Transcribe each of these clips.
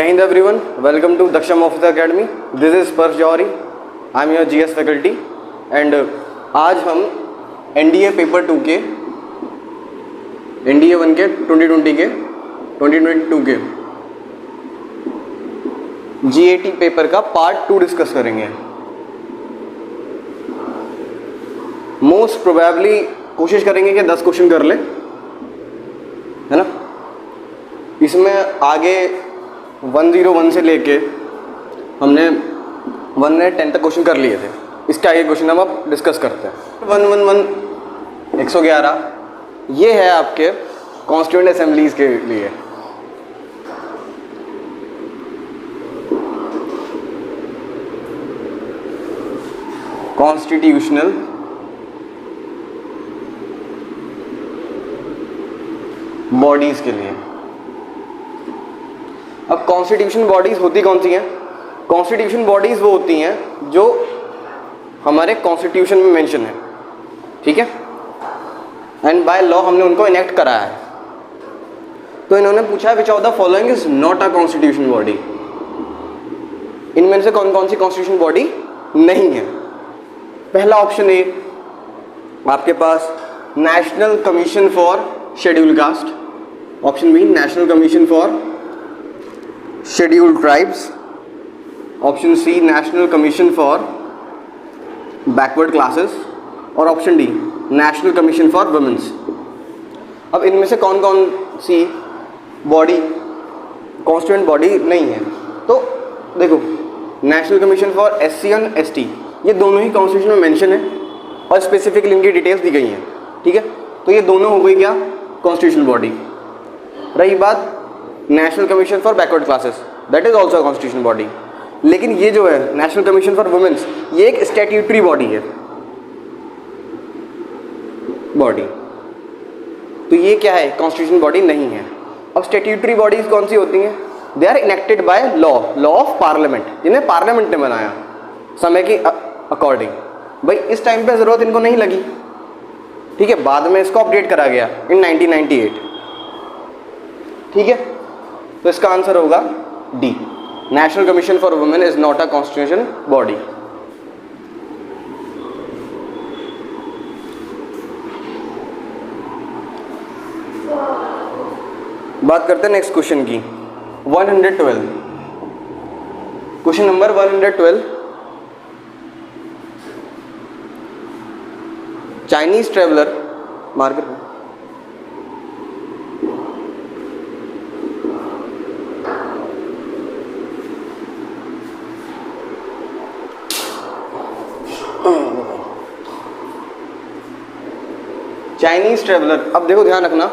Jai Hind everyone, welcome to Daksham Officer Academy. This is Sparsh Johari. I am your GS faculty and आज हम NDA paper 2 के NDA 1 के 2020 के 2022 के GAT paper का part 2 discuss करेंगे। Most probably कोशिश करेंगे कि 10 क्वेश्चन कर ले, है ना। इसमें आगे 101 से लेके हमने 110 तक क्वेश्चन कर लिए थे। इसके आगे क्वेश्चन हम अब डिस्कस करते हैं। 111 111 ये है आपके कॉन्स्टिट्यूएंट असेंबलीज के लिए। कॉन्स्टिट्यूशनल बॉडीज के लिए। अब कॉन्स्टिट्यूशन बॉडीज होती कौन सी हैं? कॉन्स्टिट्यूशन बॉडीज वो होती हैं जो हमारे कॉन्स्टिट्यूशन में मेंशन है, ठीक है, एंड बाय लॉ हमने उनको इनेक्ट कराया है। तो इन्होंने पूछा है which of the following is not a constitution body. इनमें से कौन कौन सी कॉन्स्टिट्यूशन बॉडी नहीं है? पहला ऑप्शन ए आपके पास national commission for scheduled caste, option b national commission for scheduled tribes, option c national commission for backward classes और option d national commission for womens. अब इनमें से कौन कौन सी बॉडी कॉन्स्टिट्यूएंट बॉडी नहीं है? तो देखो, national commission for SC and ST ये दोनों ही कॉन्स्टिट्यूशन में मेंशन है और स्पेसिफिकली इनकी डिटेल्स दी गई हैं, ठीक है। तो ये दोनों हो गई क्या? Constitutional body. रही बात national commission for backward classes, that is also constitutional body. लेकिन ये जो है नेशनल कमीशन फॉर वुमेन्स, ये एक स्टैट्यूटरी बॉडी है, बॉडी। तो ये क्या है? कॉन्स्टिट्यूशनल बॉडी नहीं है। अब स्टैट्यूटरी बॉडीज कौन सी होती हैं? They are enacted by law of parliament, जिन्हें पार्लियामेंट ने बनाया समय के अकॉर्डिंग। भाई इस टाइम पे ज़रूरत इनको नहीं लगी, ठीक है, बाद में इसको अपडेट करा गया इन 1998, ठीक है। तो इसका आंसर होगा D, national commission for women is not a constitution body. बात करते हैं नेक्स्ट क्वेश्चन की। 112 question number 112। Chinese traveller market में चाइनीज ट्रेवलर। अब देखो ध्यान रखना,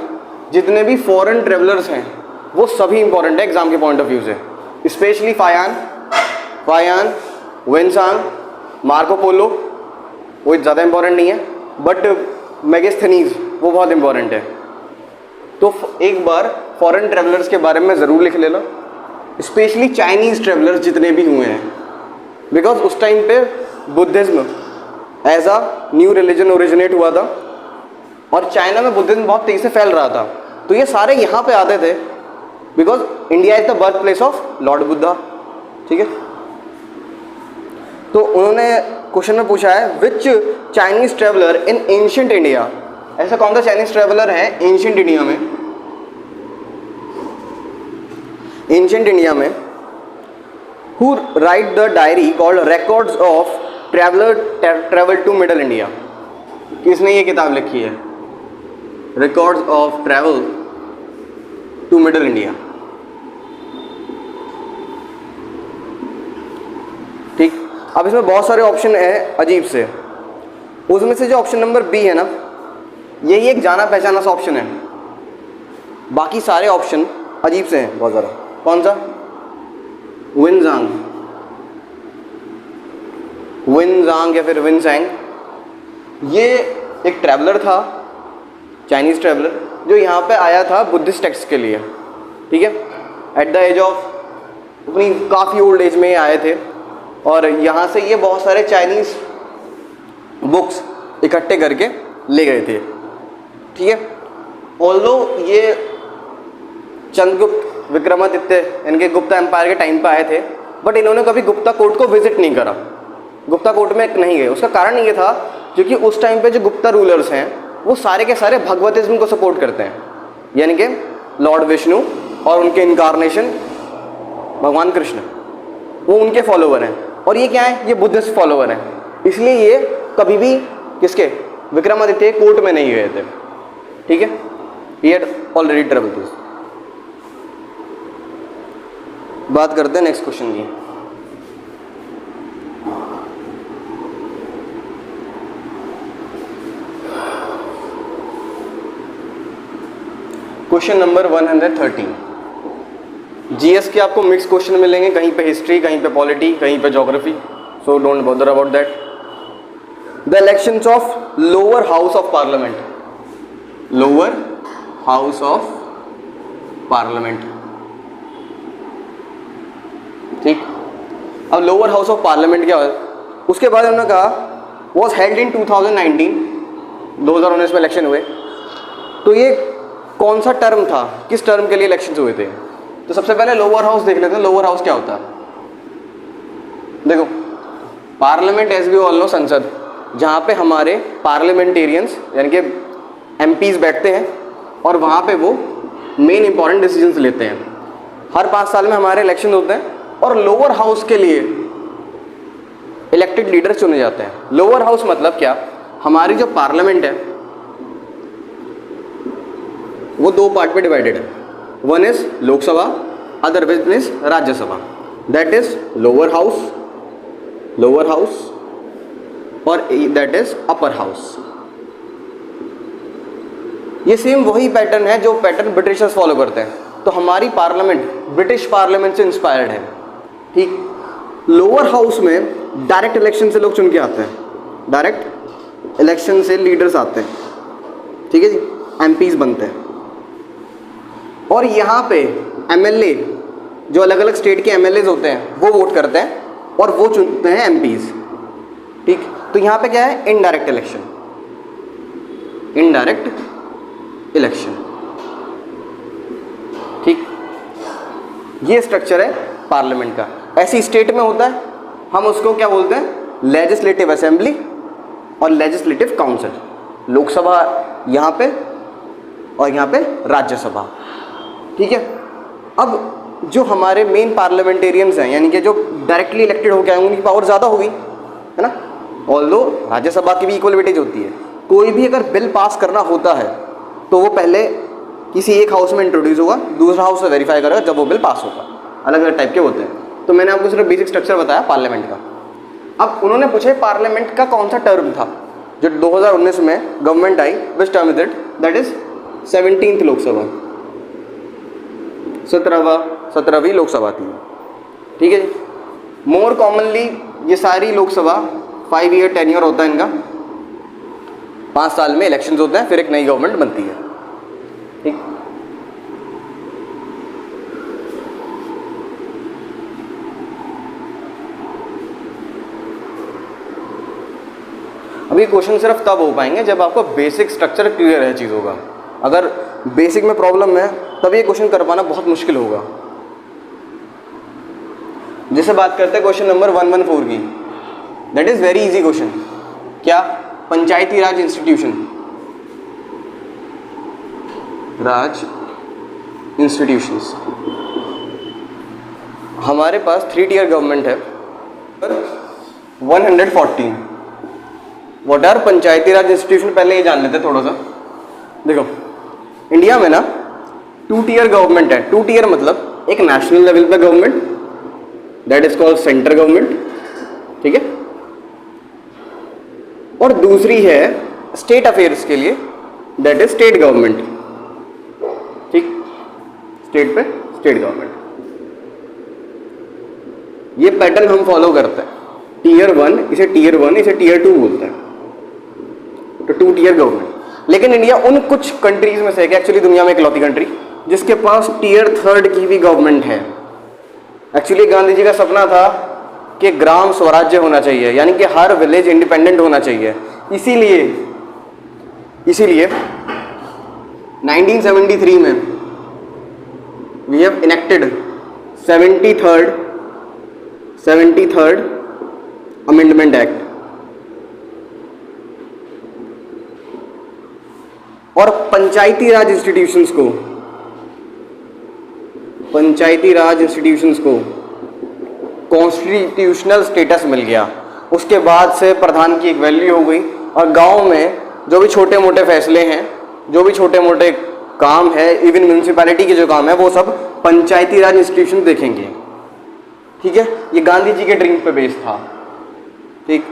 जितने भी फॉरेन ट्रेवलर्स हैं वो सभी इंपॉर्टेंट है एग्जाम के पॉइंट ऑफ व्यू से। स्पेशली फायान, वेनसांग, मार्को पोलो वो ज़्यादा इंपॉर्टेंट नहीं है, बट मेगास्थनीज वो बहुत इंपॉर्टेंट है। तो एक बार फॉरेन ट्रेवलर्स के बारे में ज़रूर लिख लेना, स्पेशली चाइनीज़ ट्रेवलर्स जितने भी हुए हैं, बिकॉज उस टाइम पे Buddhism as a new religion originate हुआ था और चाइना में बुद्धिज्म बहुत तेज़ी से फैल रहा था। तो ये सारे यहाँ पे आते थे because India is the birth place of lord Buddha, ठीक है। तो उन्होंने क्वेश्चन में पूछा है which Chinese traveller in ancient India, ऐसा कौन सा चाइनीज ट्रेवलर है एंशिएंट इंडिया में, who write the diary called records of travel to middle India. किसने ये किताब लिखी है? Records of travel to middle India, ठीक। अब इसमें बहुत सारे ऑप्शन है अजीब से, उसमें से जो ऑप्शन नंबर बी है ना, यही एक जाना पहचाना सा ऑप्शन है। बाकी सारे ऑप्शन अजीब से हैं बहुत ज़्यादा। कौन सा? विनजांग या फिर विनसैंग। ये एक ट्रैवलर था, चाइनीज़ ट्रैवलर, जो यहाँ पे आया था बुद्धिस्ट टेक्स्ट के लिए, ठीक है। एट द एज ऑफ अपनी काफ़ी ओल्ड एज में आए थे और यहाँ से ये बहुत सारे चाइनीज़ बुक्स इकट्ठे करके ले गए थे, ठीक है। ऑल्दो ये चंद्रगुप्त विक्रमादित्य इनके गुप्ता एम्पायर के टाइम पे आए थे, बट इन्होंने कभी गुप्ता कोर्ट को विजिट नहीं करा, गुप्ता कोर्ट में नहीं गए। उसका कारण ये था क्योंकि उस टाइम पे जो गुप्ता रूलर्स हैं वो सारे के सारे भगवतिज्म को सपोर्ट करते हैं, यानी कि लॉर्ड विष्णु और उनके इनकारनेशन भगवान कृष्ण, वो उनके फॉलोवर हैं। और ये क्या है, ये बुद्धिस्ट फॉलोवर हैं, इसलिए ये कभी भी किसके, विक्रमादित्य कोर्ट में नहीं गए थे। ठीक है, ये ऑलरेडी ट्रबल थी। बात करते हैं नेक्स्ट क्वेश्चन की। Question number 113। जीएस के आपको मिक्स क्वेश्चन मिलेंगे, कहीं पे हिस्ट्री, कहीं पे पॉलिटी, कहीं पे geography, so don't bother about that. The elections of lower house of parliament, lower house of parliament, ठीक। अब लोअर हाउस ऑफ पार्लियामेंट क्या है, उसके बाद उन्होंने कहा वॉज हेल्ड इन 2019, 2019 में इलेक्शन हुए। तो ये कौन सा टर्म था, किस टर्म के लिए इलेक्शंस हुए थे? तो सबसे पहले लोअर हाउस देख लेते हैं। लोअर हाउस क्या होता है? देखो, parliament as we all know, संसद, जहाँ पे हमारे पार्लियामेंटेरियंस यानी कि एमपीज बैठते हैं और वहाँ पे वो मेन इंपॉर्टेंट डिसीजंस लेते हैं। हर 5 साल में हमारे इलेक्शन होते हैं और लोअर हाउस के लिए इलेक्टेड लीडर चुने जाते हैं। लोअर हाउस मतलब क्या, हमारी जो पार्लियामेंट है वो 2 पार्ट में डिवाइडेड है। One is Lok Sabha, other one is Rajya Sabha. That is lower house, lower house, और दैट इज अपर हाउस। ये सेम वही पैटर्न है जो पैटर्न ब्रिटिशर्स फॉलो करते हैं। तो हमारी पार्लियामेंट ब्रिटिश पार्लियामेंट से इंस्पायर्ड है, ठीक। लोअर हाउस में डायरेक्ट इलेक्शन से लोग चुन के आते हैं, डायरेक्ट इलेक्शन से लीडर्स आते हैं, ठीक है जी, एमपीज बनते हैं। और यहाँ पे एमएलए, जो अलग अलग स्टेट के एमएलए होते हैं, वो वोट करते हैं और वो चुनते हैं एमपीज, ठीक। तो यहाँ पे क्या है, इनडायरेक्ट इलेक्शन, इनडायरेक्ट इलेक्शन, ठीक। ये स्ट्रक्चर है पार्लियामेंट का। ऐसी स्टेट में होता है, हम उसको क्या बोलते हैं, लेजिस्लेटिव असेंबली और लेजिस्लेटिव काउंसिल। लोकसभा यहाँ पे और यहाँ पे राज्यसभा, ठीक है। अब जो हमारे मेन पार्लियामेंटेरियंस हैं, यानी कि जो डायरेक्टली इलेक्टेड होकर आए, उनकी पावर ज़्यादा होगी, है ना। ऑल्दो राज्यसभा की भी इक्वल वेटेज होती है। कोई भी अगर बिल पास करना होता है तो वो पहले किसी एक हाउस में इंट्रोड्यूस होगा, दूसरा हाउस वेरीफाई करेगा, जब वो बिल पास होगा। अलग अलग टाइप के होते हैं। तो मैंने आपको सिर्फ बेसिक स्ट्रक्चर बताया पार्लियामेंट का। अब उन्होंने पूछा पार्लियामेंट का कौन सा टर्म था जो 2019 में गवर्नमेंट आई, which term is it? That is 17th Lok Sabha, 17वीं लोकसभा थी, ठीक है जी। मोर कॉमनली ये सारी लोकसभा 5 ईयर टेन्योर होता है इनका, 5 साल में इलेक्शंस होते हैं, फिर एक नई गवर्नमेंट बनती है, ठीक। अब ये क्वेश्चन सिर्फ तब हो पाएंगे जब आपको बेसिक स्ट्रक्चर क्लियर है चीज़ों का। अगर बेसिक में प्रॉब्लम है तब ये क्वेश्चन कर पाना बहुत मुश्किल होगा। जैसे बात करते हैं क्वेश्चन नंबर 114 की, that is very easy question. क्या? Panchayati raj institution, raj institutions. हमारे पास 3 टियर गवर्नमेंट है। 114 what are panchayati raj institution, पहले ये जान लेते हैं थोड़ा सा। देखो, इंडिया में ना 2 टियर गवर्नमेंट है। 2 टियर मतलब एक नेशनल लेवल पे government, that is called central government, ठीक है, और दूसरी है स्टेट अफेयर्स के लिए, दैट इज स्टेट गवर्नमेंट, ठीक। स्टेट पे स्टेट गवर्नमेंट, ये पैटर्न हम फॉलो करते हैं। टियर 1 इसे टियर 1, इसे टियर 2 बोलते हैं। तो 2 टियर गवर्नमेंट। लेकिन इंडिया उन कुछ कंट्रीज में से है, एक्चुअली दुनिया में इकलौती कंट्री जिसके पास टियर 3 की भी गवर्नमेंट है। एक्चुअली गांधी जी का सपना था कि ग्राम स्वराज्य होना चाहिए, यानी कि हर विलेज इंडिपेंडेंट होना चाहिए। इसीलिए 1973 में we have enacted 73rd amendment act. और पंचायती राज इंस्टीट्यूशंस को कॉन्स्टिट्यूशनल स्टेटस मिल गया। उसके बाद से प्रधान की एक वैल्यू हो गई, और गांव में जो भी छोटे मोटे फैसले हैं, जो भी छोटे मोटे काम है, इवन म्यूनिसिपैलिटी के जो काम है, वो सब पंचायती राज इंस्टीट्यूशन देखेंगे। ठीक है, ये गांधी जी के ड्रीम पे बेस्ड था। ठीक,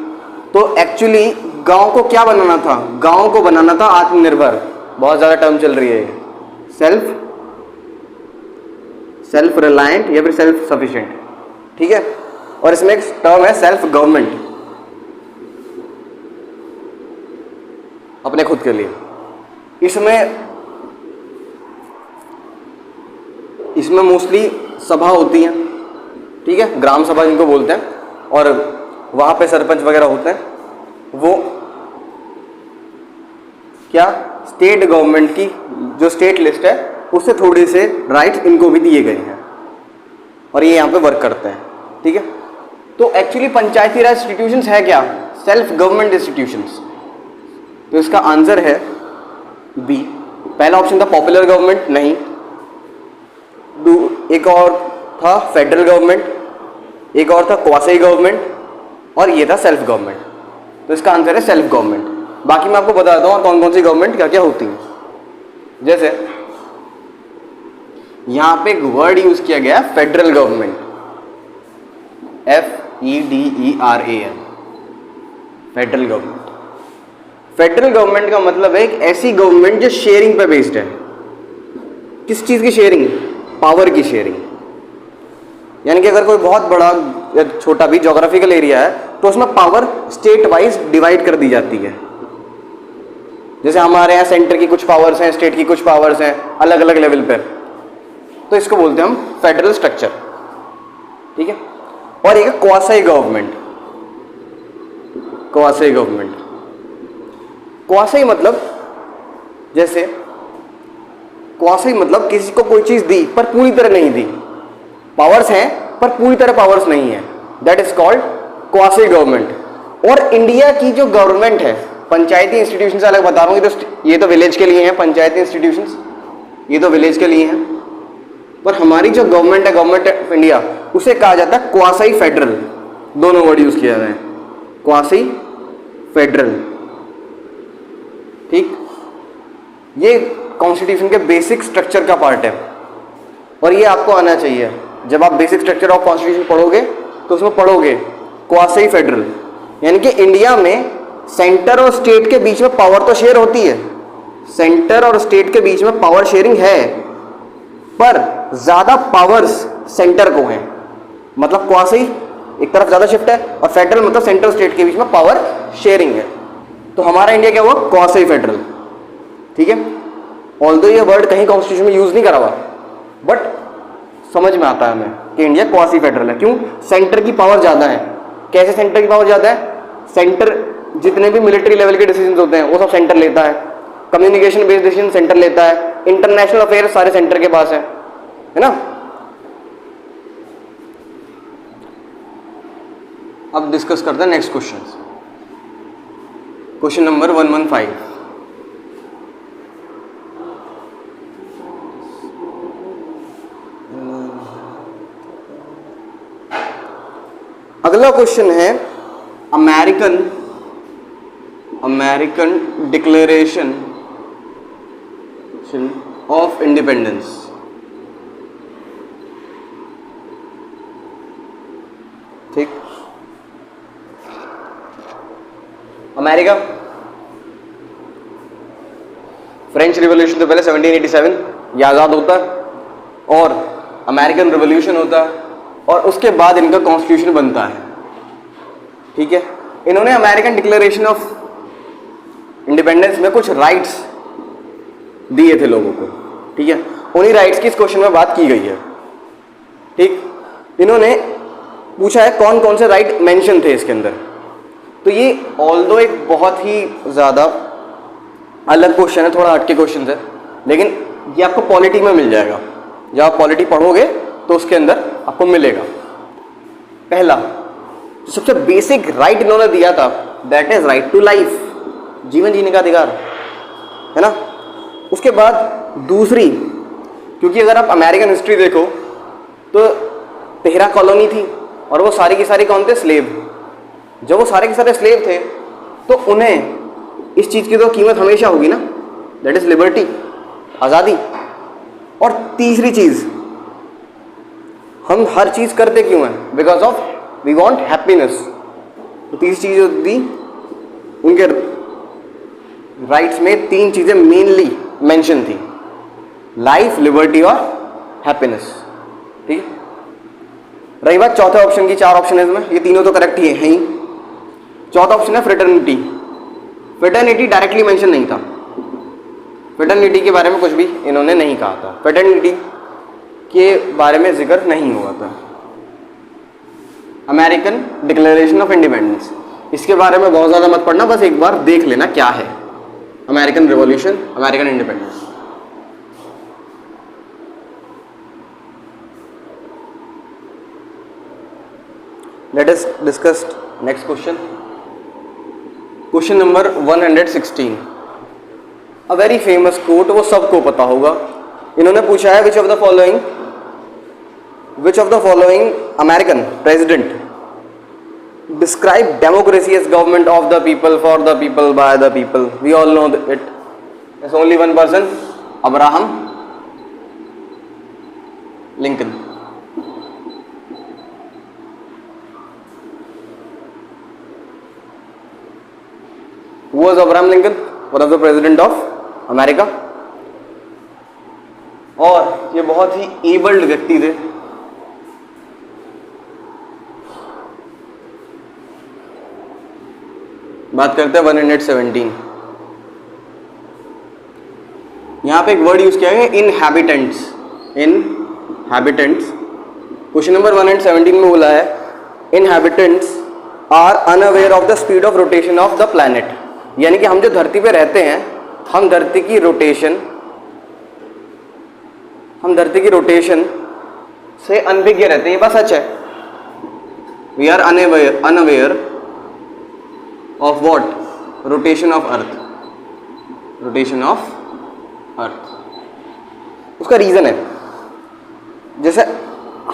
तो एक्चुअली गांव को क्या बनाना था? गांव को बनाना था आत्मनिर्भर। बहुत ज़्यादा टर्म चल रही है, सेल्फ रिलायंट या फिर सेल्फ सफिशिएंट। ठीक है, और इसमें एक टर्म है सेल्फ गवर्नमेंट, अपने खुद के लिए। इसमें मोस्टली सभा होती है, ठीक है, ग्राम सभा जिनको बोलते हैं, और वहाँ पे सरपंच वगैरह होते हैं। वो क्या, स्टेट गवर्नमेंट की जो स्टेट लिस्ट है उससे थोड़े से राइट्स इनको भी दिए गए हैं, और ये यहाँ पे वर्क करते हैं। ठीक है, तो एक्चुअली पंचायती राज इंस्टीट्यूशंस है क्या? Self government institutions. तो इसका आंसर है बी। पहला ऑप्शन था पॉपुलर गवर्नमेंट, नहीं। एक और था फेडरल गवर्नमेंट, एक और था क्वासी गवर्नमेंट, और ये था सेल्फ गवर्नमेंट। तो इसका आंसर है सेल्फ गवर्नमेंट। बाकी मैं आपको बता देता हूँ कौन कौन सी गवर्नमेंट क्या क्या होती है। जैसे यहाँ पे एक वर्ड यूज किया गया federal government, FEDERAL, federal government. Federal government का मतलब है एक ऐसी गवर्नमेंट जो शेयरिंग पे बेस्ड है। किस चीज की शेयरिंग? पावर की शेयरिंग। यानी कि अगर कोई बहुत बड़ा या छोटा भी ज्योग्राफिकल एरिया है तो उसमें पावर स्टेट वाइज डिवाइड कर दी जाती है। जैसे हमारे यहाँ सेंटर की कुछ पावर्स हैं, स्टेट की कुछ पावर्स हैं, अलग अलग लेवल पे, तो इसको बोलते हैं हम फेडरल स्ट्रक्चर। ठीक है, और एक क्वासी गवर्नमेंट। क्वासी मतलब, जैसे क्वासी मतलब किसी को कोई चीज दी पर पूरी तरह नहीं दी, पावर्स हैं पर पूरी तरह पावर्स नहीं है, that is called quasi government. और इंडिया की जो गवर्नमेंट है, पंचायती इंस्टीट्यूशन से अलग बता रहा हूँ, ये तो विलेज के लिए हैं, पंचायती इंस्टीट्यूशंस ये तो विलेज के लिए हैं, पर हमारी जो गवर्नमेंट है, गवर्नमेंट ऑफ इंडिया, उसे कहा जाता है क्वासी फेडरल। दोनों वर्ड यूज किया है, क्वासी फेडरल। ठीक, ये कॉन्स्टिट्यूशन के बेसिक स्ट्रक्चर का पार्ट है, और ये आपको आना चाहिए। जब आप बेसिक स्ट्रक्चर ऑफ कॉन्स्टिट्यूशन पढ़ोगे तो उसमें पढ़ोगे क्वासी फेडरल, यानी कि इंडिया में सेंटर और स्टेट के बीच में पावर तो शेयर होती है, सेंटर और स्टेट के बीच में पावर शेयरिंग है, पर ज्यादा पावर्स सेंटर को हैं। मतलब क्वासी एक तरफ ज्यादा शिफ्ट है, और फेडरल मतलब सेंटर स्टेट के बीच में पावर शेयरिंग है। तो हमारा इंडिया क्या हुआ? Quasi federal. ठीक है, ऑल्दो ये वर्ड कहीं कॉन्स्टिट्यूशन में यूज नहीं करा हुआ, बट समझ में आता है हमें कि इंडिया क्वासी फेडरल है। क्यों? सेंटर की पावर ज्यादा है। कैसे सेंटर की पावर ज्यादा है? सेंटर जितने भी मिलिट्री लेवल के डिसीजन होते हैं वो सब सेंटर लेता है, कम्युनिकेशन बेस्ड डिसीजन सेंटर लेता है, इंटरनेशनल अफेयर्स सारे सेंटर के पास है ना। अब डिस्कस करते हैं नेक्स्ट क्वेश्चन। Question number 115। अगला क्वेश्चन है अमेरिकन डिक्लेरेशन ऑफ इंडिपेंडेंस। ठीक, अमेरिका फ्रेंच रिवॉल्यूशन से पहले 1787 ये आज़ाद होता है, और अमेरिकन रिवॉल्यूशन होता है, और उसके बाद इनका कॉन्स्टिट्यूशन बनता है। ठीक है, इन्होंने अमेरिकन डिक्लेरेशन ऑफ इंडिपेंडेंस में कुछ राइट्स दिए थे लोगों को। ठीक है, उन्हीं राइट्स की इस क्वेश्चन में बात की गई है। ठीक, इन्होंने पूछा है कौन कौन से राइट मेंशन थे इसके अंदर। तो ये ऑल्दो एक बहुत ही ज़्यादा अलग क्वेश्चन है, थोड़ा हटके क्वेश्चन है, लेकिन ये आपको पॉलिटी में मिल जाएगा। जब आप पॉलिटी पढ़ोगे तो उसके अंदर आपको मिलेगा। पहला जो सबसे बेसिक राइट इन्होंने दिया था, that is right to life, जीवन जीने का अधिकार, है ना। उसके बाद दूसरी, क्योंकि अगर आप अमेरिकन हिस्ट्री देखो तो 13 कॉलोनी थी और वो सारी की सारी कौन थे? स्लेव। जब वो सारे के सारे स्लेव थे तो उन्हें इस चीज़ की तो कीमत हमेशा होगी ना, दैट इज लिबर्टी, आज़ादी। और तीसरी चीज़, हम हर चीज़ करते क्यों हैं? Because of we want happiness. तो तीसरी चीज़ जो दी उनके राइट्स में 3 चीज़ें मेनली मेंशन थी, लाइफ, लिबर्टी और हैप्पीनेस। ठीक है। रही बात चौथे ऑप्शन की, 4 ऑप्शन है इसमें, ये तीनों तो करेक्ट ही है ही। चौथा ऑप्शन है फ्रेटर्निटी। फ्रेटर्निटी डायरेक्टली मेंशन नहीं था, फ्रेटर्निटी के बारे में कुछ भी इन्होंने नहीं कहा था, फ्रेटर्निटी के बारे में जिक्र नहीं हुआ था। अमेरिकन डिक्लेरेशन ऑफ इंडिपेंडेंस, इसके बारे में बहुत ज़्यादा मत पढ़ना, बस एक बार देख लेना क्या है American revolution, American independence. Let us discuss next question. Question number 116, a very famous quote, वो सबको पता होगा। इन्होंने पूछा है which of the following American president describe democracy as government of the people, for the people, by the people. We all know it, there's only one person, Abraham Lincoln. Who was Abraham Lincoln? One of the president of America. और ये बहुत ही abled व्यक्ति थे। बात करते हैं 117। यहां पे एक वर्ड यूज किया है इनहैबिटेंट्स। इनहैबिटेंट्स क्वेश्चन नंबर 117 में बोला है inhabitants are unaware of the speed of rotation of the planet. यानी कि हम जो धरती पे रहते हैं, हम धरती की रोटेशन से अनभिज्ञ रहते हैं। ये बात सच है। We are unaware of what? Rotation of earth, rotation of earth. उसका रीजन है, जैसे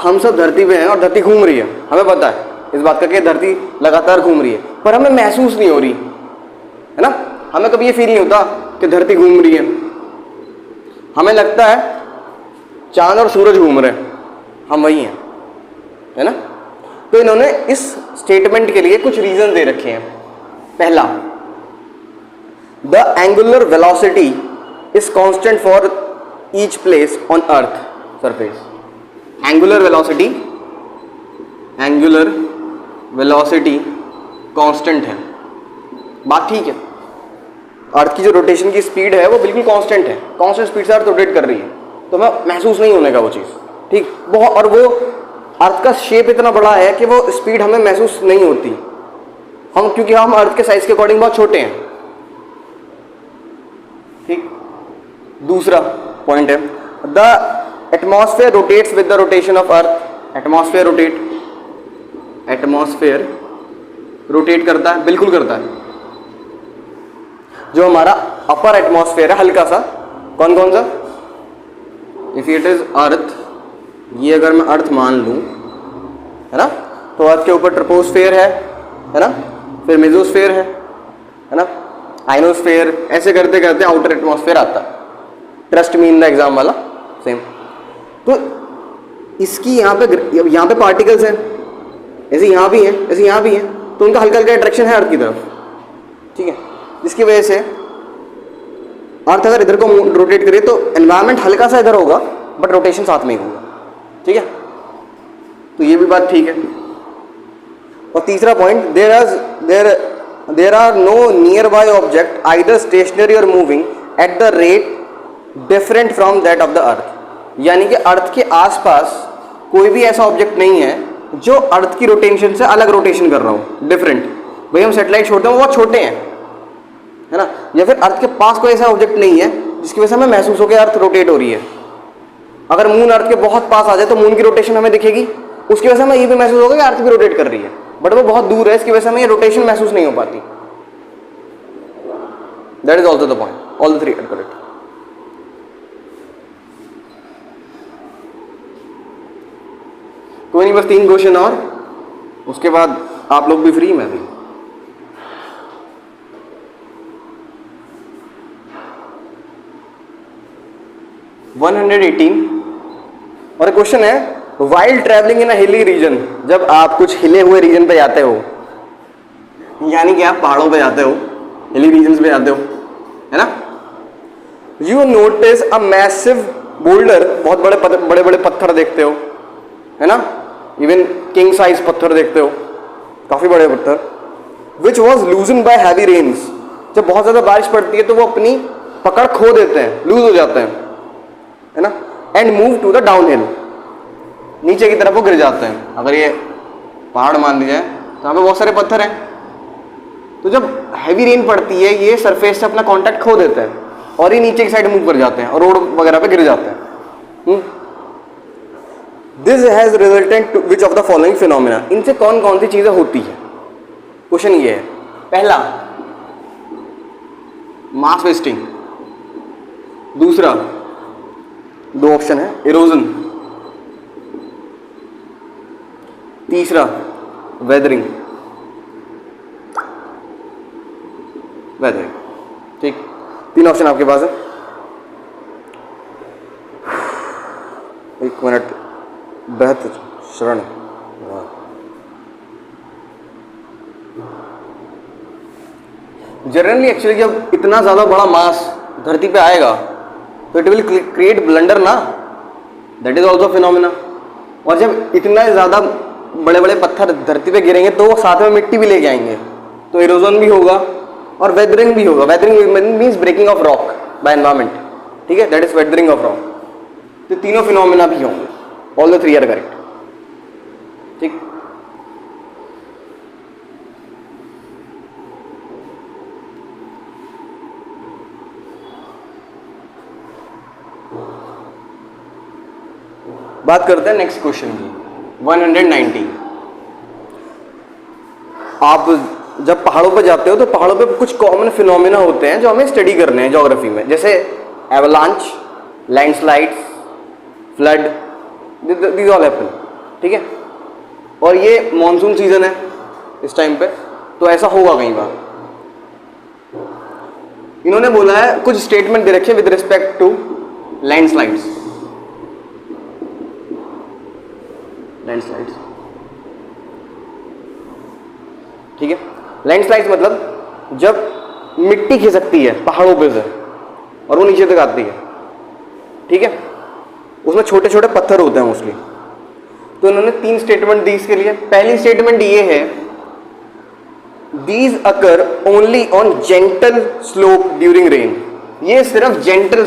हम सब धरती पे हैं और धरती घूम रही है, हमें पता है इस बात का कि धरती लगातार घूम रही है, पर हमें महसूस नहीं हो रही है ना। हमें कभी ये फील नहीं होता कि धरती घूम रही है, हमें लगता है चांद और सूरज घूम रहे हैं, हम वही हैं, है ना। तो इन्होंने इस स्टेटमेंट के लिए कुछ रीजन दे रखे हैं। पहला, the angular velocity is constant for each place on earth surface. Angular velocity constant है, बात ठीक है। अर्थ की जो रोटेशन की स्पीड है वो बिल्कुल कांस्टेंट है, कांस्टेंट स्पीड से अर्थ रोटेट कर रही है, तो हमें महसूस नहीं होने का वो चीज़, ठीक। बहुत, और वो अर्थ का शेप इतना बड़ा है कि वो स्पीड हमें महसूस नहीं होती, क्योंकि हम अर्थ के साइज के अकॉर्डिंग बहुत छोटे हैं, ठीक। दूसरा पॉइंट है, the atmosphere rotates with the rotation of earth. Atmosphere rotate करता है, बिल्कुल करता है। जो हमारा अपर एटमॉस्फेयर है हल्का सा, कौन कौन सा? इफ इट इज अर्थ, ये अगर मैं अर्थ मान लूं, है ना, तो अर्थ के ऊपर ट्रोपोस्फेयर है ना, फिर मेसोस्फेयर है ना, आइनोस्फेयर, ऐसे करते करते आउटर एटमॉस्फेयर आता है। Trust me in the exam वाला सेम। तो इसकी यहाँ पे पार्टिकल्स हैं, ऐसे यहाँ भी हैं, ऐसे यहाँ भी हैं, तो उनका हल्का हल्का अट्रैक्शन है अर्थ की तरफ, ठीक है। जिसकी वजह से अर्थ अगर इधर को रोटेट करे तो एनवायरनमेंट हल्का सा इधर होगा, बट रोटेशन साथ में ही होगा, ठीक है। तो ये भी बात ठीक है। और तीसरा point, there are no near by object either stationary और moving at the rate different from that of the earth. यानी कि अर्थ के आसपास कोई भी ऐसा ऑब्जेक्ट नहीं है जो अर्थ की रोटेशन से अलग रोटेशन कर रहा हो, डिफरेंट। भाई हम सेटेलाइट छोड़ते हैं, वो बहुत छोटे हैं, है ना, या फिर अर्थ के पास कोई ऐसा ऑब्जेक्ट नहीं है जिसकी वजह से हमें महसूस हो कि अर्थ रोटेट हो रही है, अगर मून अर्थ के बहुत पास आ जाए तो मून की रोटेशन हमें दिखेगी, उसकी वजह से हमें ये भी महसूस होगा कि अर्थ भी रोटेट कर रही है, बट वो बहुत दूर है, इसकी वजह से हमें ये रोटेशन महसूस नहीं हो पाती। That is also the point, all the three are correct. कोई नहीं, बस 3 क्वेश्चन और, उसके बाद आप लोग भी फ्री, मैं भी। और क्वेश्चन है, while travelling in a hilly region, जब आप कुछ हिले हुए रीजन पे जाते हो, यानी कि आप पहाड़ों पे जाते हो, हिली रीजन पे जाते हो, है ना, you notice a massive boulder, बहुत बड़े बड़े पत्थर देखते हो, है ना, इवन किंग साइज पत्थर देखते हो, काफी बड़े पत्थर, which was loosen by heavy rains, जब बहुत ज्यादा बारिश पड़ती है तो वो अपनी पकड़ खो देते हैं, लूज हो जाते हैं, है ना, and move to the down hill, नीचे की तरफ वो गिर जाते हैं। अगर ये पहाड़ मान लिया है तो यहाँ पे बहुत सारे पत्थर हैं, तो जब हैवी रेन पड़ती है ये सरफेस से अपना कांटेक्ट खो देते हैं और ये नीचे की साइड मूव कर जाते हैं और रोड वगैरह पे गिर जाते हैं। This has resulted to which of the following phenomena, इनसे कौन कौन सी चीजें होती है। क्वेश्चन ये है, पहला मास वेस्टिंग, दूसरा, 2 ऑप्शन है, इरोजन, तीसरा वेदरिंग। ठीक, 3 ऑप्शन आपके पास है। 1 मिनट, बेहतर शरण। जनरली एक्चुअली जब इतना ज्यादा बड़ा मास धरती पे आएगा तो इट विल क्रिएट ब्लंडर ना, दैट इज ऑल्सो फिनोमिना। और जब इतना ज्यादा बड़े बड़े पत्थर धरती पे गिरेंगे तो वो साथ में मिट्टी भी लेके आएंगे, तो इरोजन भी होगा और वेदरिंग भी होगा। Weathering means breaking of rock by environment, ठीक है, that is weathering of rock. तो तीनों फिनोमिना भी होंगे, ऑल द 3 आर करेक्ट। ठीक, बात करते हैं नेक्स्ट क्वेश्चन की, 190। आप जब पहाड़ों पर जाते हो तो पहाड़ों पे कुछ कॉमन फिनोमिना होते हैं जो हमें स्टडी करने हैं ज्योग्राफी में, जैसे avalanche, landslides, flood, these all happen, ठीक है। और ये मॉनसून सीजन है इस टाइम पे, तो ऐसा होगा कई बार। इन्होंने बोला है, कुछ स्टेटमेंट दे रखे विद रिस्पेक्ट टू लैंडस्लाइड्स। ठीक है, लैंडस्लाइड्स मतलब जब मिट्टी खिसकती है पहाड़ों पे से और वो नीचे तक आती है, ठीक है, उसमें छोटे छोटे पत्थर होते हैं मोस्टली। तो इन्होंने 3 स्टेटमेंट दी इसके लिए। पहली स्टेटमेंट ये है, these occur only on gentle slope during rain. ये सिर्फ जेंटल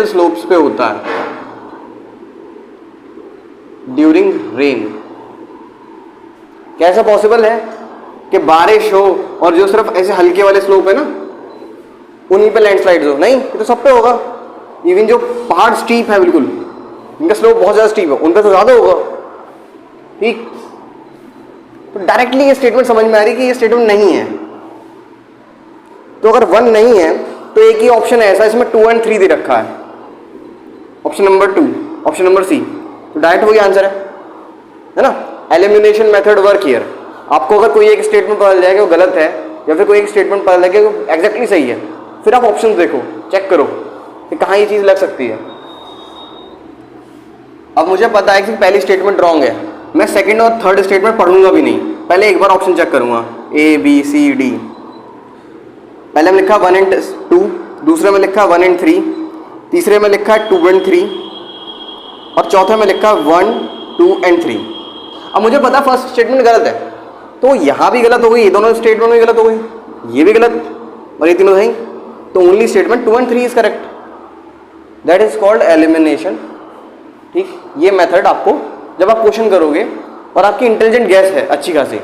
स्लोप्स पे होता है ड्यूरिंग रेन। कैसा पॉसिबल है कि बारिश हो और जो सिर्फ ऐसे हल्के वाले स्लोप है ना उन्हीं पे लैंडस्लाइड्स हो? नहीं, ये तो सब पे होगा। इवन जो पहाड़ स्टीप है, बिल्कुल इनका स्लोप बहुत ज्यादा स्टीप है, उन पे तो ज्यादा होगा। ठीक, तो डायरेक्टली ये स्टेटमेंट समझ में आ रही है कि ये स्टेटमेंट नहीं है। तो अगर 1 नहीं है तो एक ही ऑप्शन है ऐसा, इसमें 2 और 3 दे रखा है, option number 2, option number C, तो डायरेक्ट वही आंसर है ना। Elimination method work here. आपको अगर कोई एक स्टेटमेंट पता चल जाए कि वो गलत है या फिर कोई एक स्टेटमेंट पता लगे कि वो एग्जैक्टली सही है, फिर आप ऑप्शन देखो, चेक करो कि कहाँ ये चीज लग सकती है। अब मुझे पता है कि पहली स्टेटमेंट रॉन्ग है, मैं सेकंड और थर्ड स्टेटमेंट पढ़ूंगा भी नहीं, पहले एक बार ऑप्शन चेक करूंगा, ए बी सी डी। पहले में लिखा 1 और 2, दूसरे में लिखा 1 और 3, तीसरे में लिखा 2 और 3 और चौथे में लिखा 1, 2 और 3। अब मुझे पता फर्स्ट स्टेटमेंट गलत है, तो यहाँ भी गलत हो गई, ये दोनों स्टेटमेंट में गलत हो गई, ये भी गलत और ये तीनों सही, तो ओनली स्टेटमेंट 2 और 3 is correct. That is called elimination. ठीक, ये मेथड आपको जब आप क्वेश्चन करोगे और आपकी इंटेलिजेंट गैस है अच्छी खासी,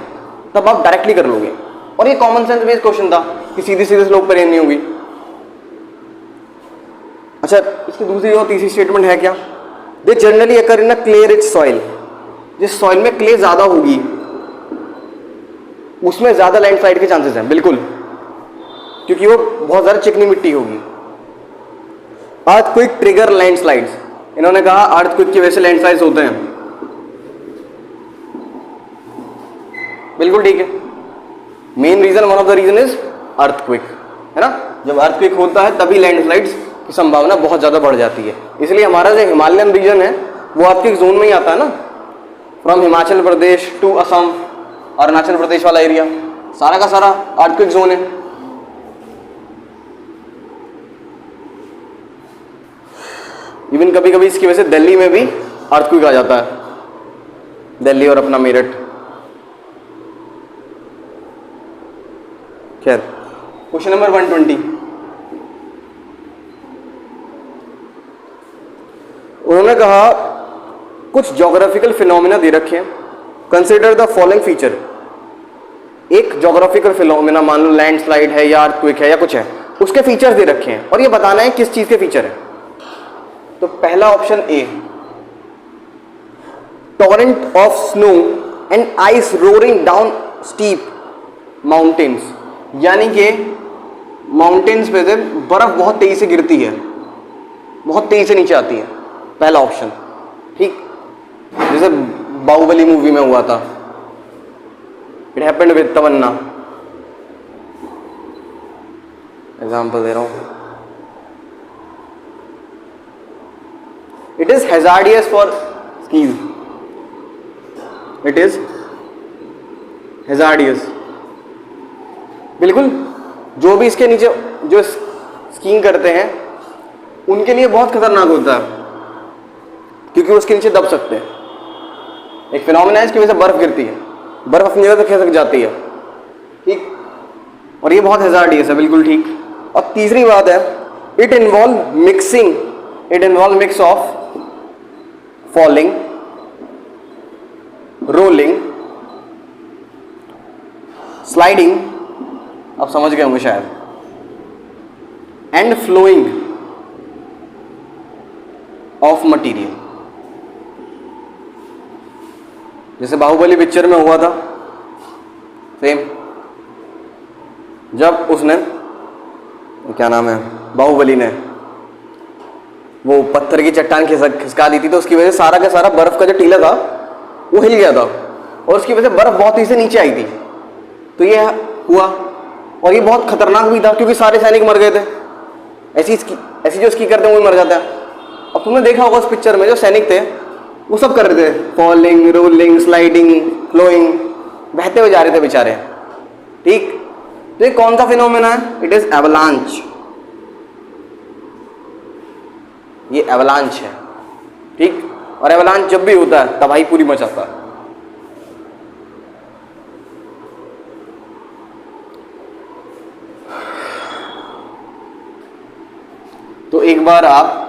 तब आप डायरेक्टली कर लोगे। और ये कॉमन सेंस बेस्ड क्वेश्चन था कि सीधे सीधे स्लोप पर नहीं होगी। अच्छा, इसकी दूसरी और तीसरी स्टेटमेंट है क्या? They generally occur in a clay rich soil. जिस सॉइल में क्ले ज्यादा होगी उसमें ज्यादा लैंडस्लाइड के चांसेस हैं, बिल्कुल, क्योंकि वो बहुत ज्यादा चिकनी मिट्टी होगी। अर्थक्वेक ट्रिगर लैंडस्लाइड्स, इन्होंने कहा अर्थक्वेक की वजह से लैंडस्लाइड्स होते हैं, बिल्कुल ठीक है। Main reason, one of the reason is earthquake, है ना। जब अर्थक्वेक होता है तभी लैंडस्लाइड्स की संभावना बहुत ज्यादा बढ़ जाती है। इसलिए हमारा जो हिमालयन रीजन है वो अर्थक्वेक जोन में ही आता है ना, फ्रॉम हिमाचल प्रदेश टू असम, अरुणाचल प्रदेश वाला एरिया सारा का सारा अर्थक्वेक जोन है। इवन कभी कभी इसकी वजह से दिल्ली में भी अर्थक्वेक आ जाता है, दिल्ली और अपना मेरठ। खैर, क्वेश्चन नंबर 120, उन्होंने कहा कुछ ज्योग्राफिकल फिनोमिना दे रखे हैं, कंसिडर द फॉलोइंग फीचर। एक ज्योग्राफिकल फिनोमिना, मान लो लैंडस्लाइड है या अर्थक्वेक है या कुछ है, उसके फीचर्स दे रखे हैं और ये बताना है किस चीज के फीचर है। तो पहला option A, torrent of snow and ice roaring down steep mountains, यानी कि माउंटेन्स पे से बर्फ बहुत तेजी से गिरती है, बहुत तेजी से नीचे आती है, पहला ऑप्शन, ठीक। जैसे बाहुबली मूवी में हुआ था, it happened with Tamannaah, example दे रहा हूं। It is hazardous for skis, it is hazardous, बिल्कुल। जो भी इसके नीचे जो स्कीइंग करते हैं उनके लिए बहुत खतरनाक होता है, क्योंकि उसके नीचे दब सकते हैं। एक फिनोमेना है, इसकी वजह से बर्फ गिरती है, बर्फ अपनी जगह से खिसक जाती है, ठीक, और ये बहुत हैजार्डियस है, बिल्कुल ठीक। और तीसरी बात है, it involve mixing, it involve mix of falling, rolling, sliding, आप समझ गए होंगे शायद, एंड फ्लोइंग ऑफ मटीरियल। जैसे बाहुबली पिक्चर में हुआ था सेम, जब उसने, क्या नाम है, बाहुबली ने वो पत्थर की चट्टान खिसका दी थी, तो उसकी वजह से सारा का सारा बर्फ का जो टीला था वो हिल गया था और उसकी वजह से बर्फ बहुत तेजी से नीचे आई थी। तो ये हुआ, और ये बहुत खतरनाक भी था क्योंकि सारे सैनिक मर गए थे। ऐसी जो स्की करते हैं वो मर जाता है। अब तुमने देखा होगा उस पिक्चर में जो सैनिक थे वो सब कर रहे थे, फॉलिंग, रोलिंग, स्लाइडिंग, फ्लोइंग, बहते हुए जा रहे थे बेचारे, ठीक। तो ये कौन सा फिनोमेना है? इट इज एवलांच, ये एवलांच है, ठीक। और एवलांच जब भी होता है तबाही पूरी मचाता है। तो एक बार आप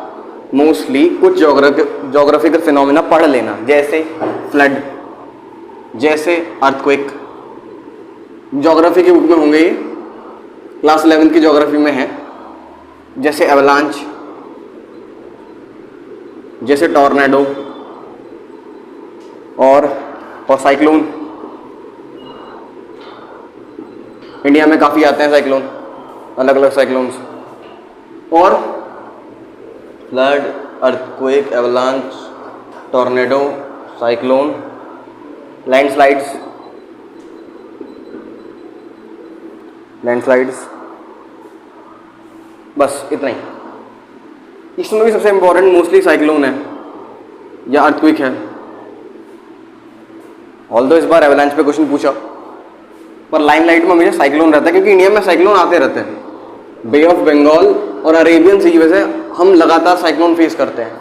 मोस्टली कुछ ज्योग्राफिकल फिनोमेना पढ़ लेना, जैसे फ्लड, जैसे अर्थक्वेक, ज्योग्राफी की बुक में होंगे, ये क्लास 11 की ज्योग्राफी में है, जैसे एवलांच, जैसे टॉर्नेडो और साइक्लोन। इंडिया में काफ़ी आते हैं साइक्लोन, अलग अलग साइक्लोन्स, और flood, earthquake, avalanche, tornado, cyclone, landslides, बस इतना ही। इसमें भी सबसे इंपॉर्टेंट मोस्टली साइक्लोन है या अर्थक्वेक है। ऑल्दो इस बार एवलांच पे क्वेश्चन पूछा, पर लाइमलाइट में हमेशा साइक्लोन रहता है, क्योंकि इंडिया में साइक्लोन आते रहते हैं। बे ऑफ बंगाल और अरेबियन सी की वजह से हम लगातार साइक्लोन फेस करते हैं,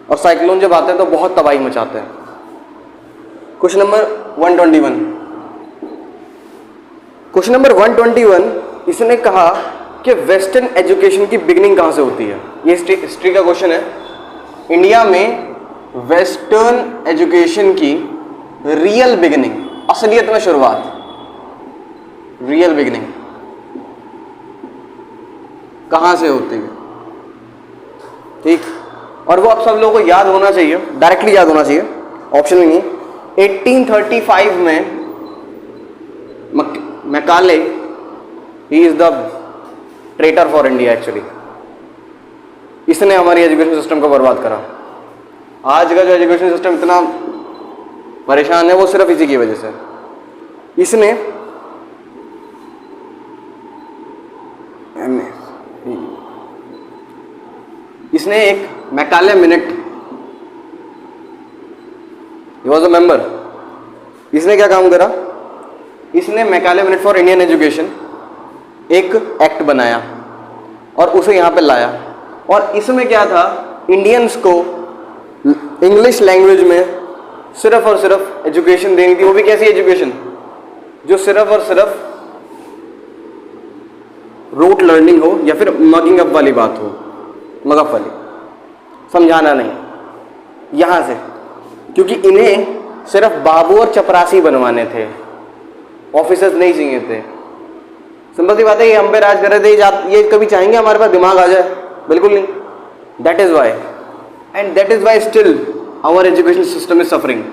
और साइक्लोन जब आते हैं तो बहुत तबाही मचाते हैं। क्वेश्चन नंबर 121, क्वेश्चन नंबर 121, इसने कहा कि वेस्टर्न एजुकेशन की बिगिनिंग कहाँ से होती है। ये हिस्ट्री का क्वेश्चन है। इंडिया में वेस्टर्न एजुकेशन की रियल बिगिनिंग, असलियत में शुरुआत, रियल बिगिनिंग कहाँ से होती है? ठीक, और वो आप सब लोगों को याद होना चाहिए, डायरेक्टली याद होना चाहिए, ऑप्शन में नहीं। 1835 में Macaulay, he is the traitor for India actually. इसने हमारी एजुकेशन सिस्टम को बर्बाद करा। आज का जो एजुकेशन सिस्टम इतना परेशान है वो सिर्फ इसी की वजह से। इसने एक Macaulay minute, he was a member. इसने क्या काम करा, इसने Macaulay minute for Indian education एक एक्ट बनाया और उसे यहाँ पे लाया। और इसमें क्या था, इंडियंस को इंग्लिश लैंग्वेज में सिर्फ और सिर्फ एजुकेशन देनी थी। वो भी कैसी एजुकेशन, जो सिर्फ और सिर्फ रूट लर्निंग हो या फिर मगिंग अप वाली बात हो, मगअप वाली, समझाना नहीं यहाँ से, क्योंकि इन्हें सिर्फ बाबू और चपरासी बनवाने थे, ऑफिसर्स नहीं चाहिए थे। सिंपल सी बात है, ये हम पे राज कर रहे थे, ये कभी चाहेंगे हमारे पास दिमाग आ जाए? बिल्कुल नहीं। That is why, and that is why still our education system is suffering.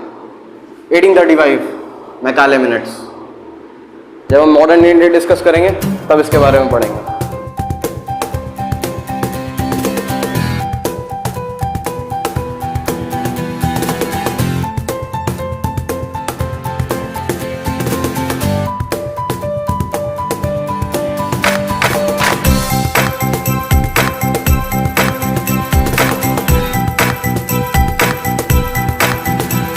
1835 Macaulay minutes. जब हम मॉडर्न इंडिया डिस्कस करेंगे तब इसके बारे में पढ़ेंगे।